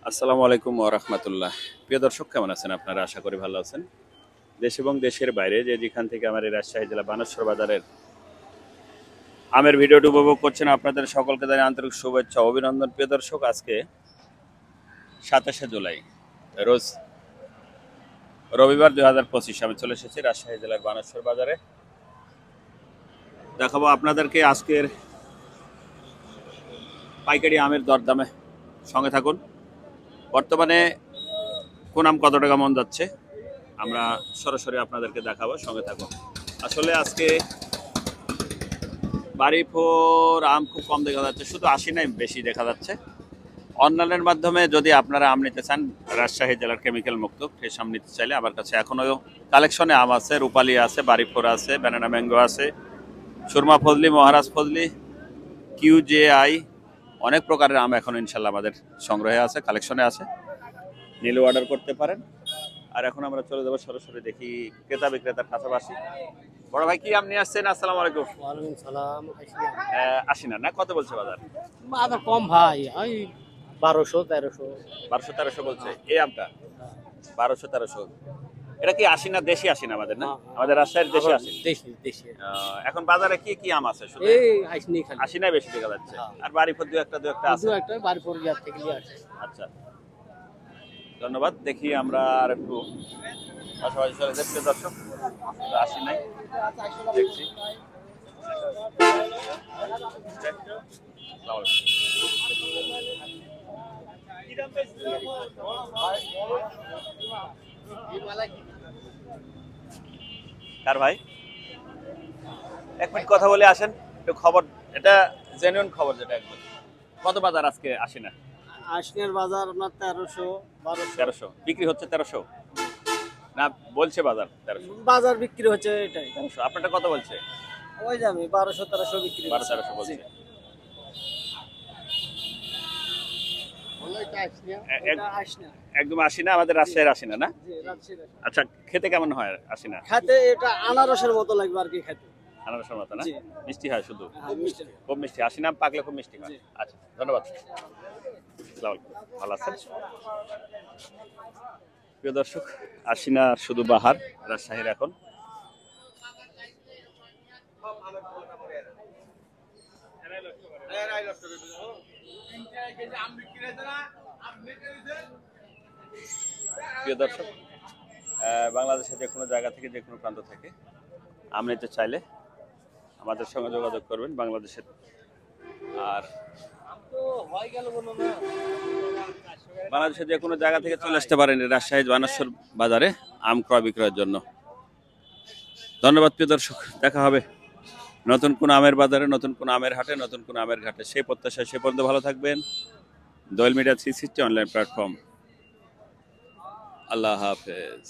আসসালামু আলাইকুম ওয়া রাহমাতুল্লাহ। প্রিয় দর্শক, কেমন আছেন আপনারা? আশা করি ভালো আছেন। দেশ এবং দেশের বাইরে যেখান থেকে আমার এই রাজশাহী জেলা বানেশ্বর বাজারের আমের ভিডিওটি উপভোগ করছেন, আপনাদের সকলকে জানাই আন্তরিক শুভেচ্ছা ও অভিনন্দন। প্রিয় দর্শক, আজকে 27শে জুলাই, রোজ রবিবার 2025 আমি চলে এসেছি রাজশাহী জেলার বানেশ্বর বাজারে। দেখাবো আপনাদেরকে আজকের পাইকারি আমের দরদামে। সঙ্গে থাকুন। বর্তমানে কোন আম কত টাকা মন যাচ্ছে আমরা সরাসরি আপনাদেরকে দেখাবো, সঙ্গে থাকুন। আসলে আজকে বাড়িফোর আম খুব কম দেখা যাচ্ছে, শুধু 80 নাই, বেশি দেখা যাচ্ছে। অনলাইনের মাধ্যমে যদি আপনারা আম নিতে চান, রাজশাহী জেলার কেমিক্যাল মুক্ত ফ্রেশ আম নিতে চাইলে আমার কাছে এখনও কালেকশনে আম আছে। রূপালি আছে, বাড়িফোর আছে, ব্যানানা ম্যাঙ্গো আছে, সুরমা ফজলি, মহারাজ ফজলি, QJI, অনেক প্রকারের আম এখন ইনশাল্লাহ আমাদের সংগ্রহে আছে, কালেকশনে আছে। নিলে অর্ডার করতে পারেন। আর এখন আমরা চলে যাবো সরাসরি, দেখি ক্রেতা বিক্রেতার কাছাকাছি। বড় ভাই, কি আম নিয়ে আসছেন? আসসালামু আলাইকুম। ওয়ালাইকুম সালাম। 80 না, কত বলছে বাজার? বাজার কম ভাই, ওই 1200-1300। 1200-1300 বলছে এই আমটা। 1200-1300। এটা কি 80 না? দেশি 80 না আমাদের, না? আমাদের রাজশাহীর দেশি 80। দেশি দেশি। এখন বাজারে কি কি আম আছে? শুধু এই আইসনি খালি 80 না, বেশি দেখা যাচ্ছে। আর বাড়িফোর দু একটা আছে। দু একটা বাড়ি পড়ে যার থেকে নিয়ে আসে। আচ্ছা, ধন্যবাদ। দেখি আমরা আর একটু পাশাপাশি চলে যাচ্ছি দর্শক। 80 নাই, দেখছি। আসসালামু আলাইকুম। কার ভাই? এক মিনিট কথা বলে আসেন, একটু খবর, এটা জেনুইন খবর যেটা একদম। কত বাজার আজকে? 80 না, আইসনের বাজার আপনার 1300-1200। 1300 বিক্রি হচ্ছে। 1300 না বলছে বাজার 1300। বাজার বিক্রি হচ্ছে এটাই। 1300 আপনারটা কত বলছে? ওই যাবে 1200-1300 বিক্রি। 1200-1300 বলছে। একদম 80 না, আমাদের রাজশাহীর 80 না, না? আচ্ছা, খেতে কেমন হয় 80 না? খেতে এটা আনারসের মতো লাগবে আর কি খেতে। আনারসের মতো, না? জি। মিষ্টি হয় শুধু? মিষ্টি। খুব মিষ্টি। 80 না পাকলে খুব মিষ্টি হয়। আচ্ছা, ধন্যবাদ। আসসালামু আলাইকুম। ভালো আছেন? প্রিয় দর্শক, 80 না শুধু বাহার রাজশাহীর এখন। প্রিয় দর্শক, বাংলাদেশের যে কোনো জায়গা থেকে, যে কোনো প্রান্ত থেকে আম নিতে চাইলে আমাদের সঙ্গে যোগাযোগ করবেন বাংলাদেশের। আর বাংলাদেশের যে কোনো জায়গা থেকে চলে আসতে পারেন রাজশাহী বানেশ্বর বাজারে আম ক্রয় বিক্রয়ের জন্য। ধন্যবাদ প্রিয় দর্শক, দেখা হবে নতুন কোন আমের বাজারে, নতুন কোন আমের হাটে, নতুন কোন আমের ঘাটে। সেই প্রত্যাশায় সে পর্যন্ত ভালো থাকবেন। দোয়েল মিডিয়া 360 অনলাইন প্ল্যাটফর্ম। আল্লাহ হাফেজ।